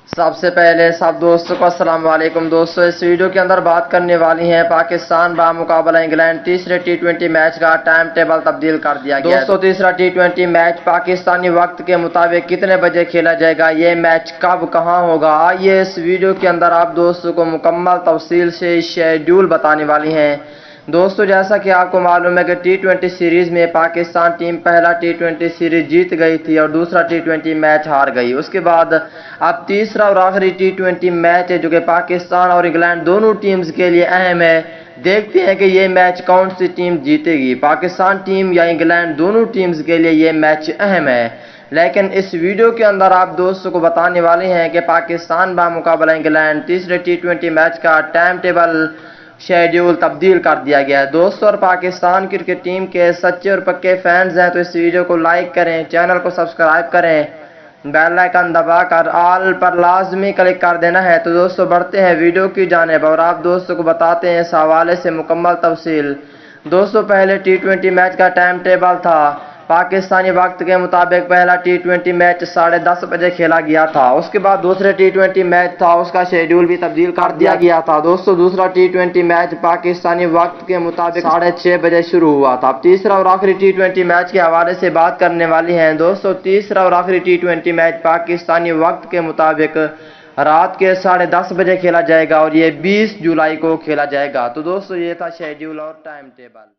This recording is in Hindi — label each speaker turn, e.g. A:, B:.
A: सबसे पहले सब दोस्तों को अस्सलाम वालेकुम। दोस्तों, इस वीडियो के अंदर बात करने वाली हैं पाकिस्तान बामुकाबला इंग्लैंड तीसरे टी20 मैच का टाइम टेबल तब्दील कर दिया गया। दोस्तों, तीसरा टी20 मैच पाकिस्तानी वक्त के मुताबिक कितने बजे खेला जाएगा, ये मैच कब कहां होगा, आइए इस वीडियो के अंदर आप दोस्तों को मुकम्मल तफसील से शेड्यूल बताने वाली हैं। दोस्तों, जैसा कि आपको मालूम है कि टी20 सीरीज में पाकिस्तान टीम पहला टी20 सीरीज जीत गई थी और दूसरा टी20 मैच हार गई। उसके बाद अब तीसरा और आखिरी टी20 मैच है जो कि पाकिस्तान और इंग्लैंड दोनों टीम्स के लिए अहम है। देखते हैं कि ये मैच कौन सी टीम जीतेगी, पाकिस्तान टीम या इंग्लैंड, दोनों टीम्स के लिए ये मैच अहम है। लेकिन इस वीडियो के अंदर आप दोस्तों को बताने वाले हैं कि पाकिस्तान बामुकाबला इंग्लैंड तीसरे टी20 मैच का टाइम टेबल शेड्यूल तब्दील कर दिया गया है। दोस्तों, और पाकिस्तान क्रिकेट टीम के सच्चे और पक्के फैंस हैं तो इस वीडियो को लाइक करें, चैनल को सब्सक्राइब करें, बेल आइकन दबाकर ऑल पर लाजमी क्लिक कर देना है। तो दोस्तों, बढ़ते हैं वीडियो की जानिब और आप दोस्तों को बताते हैं इस हवाले से मुकम्मल तफसील। दोस्तों, पहले टी20 मैच का टाइम टेबल था। पाकिस्तानी वक्त के मुताबिक पहला टी20 मैच 10:30 बजे खेला गया था। उसके बाद दूसरे टी20 मैच था, उसका शेड्यूल भी तब्दील कर दिया गया था। दोस्तों, दूसरा टी20 मैच पाकिस्तानी वक्त के मुताबिक 6:30 बजे शुरू हुआ था। अब तीसरा और आखिरी टी20 मैच के हवाले से बात करने वाली हैं। दोस्तों, तीसरा और आखिरी टी20 मैच पाकिस्तानी वक्त के मुताबिक रात के 10:30 बजे खेला जाएगा और ये 20 जुलाई को खेला जाएगा। तो दोस्तों, ये था शेड्यूल और टाइम टेबल।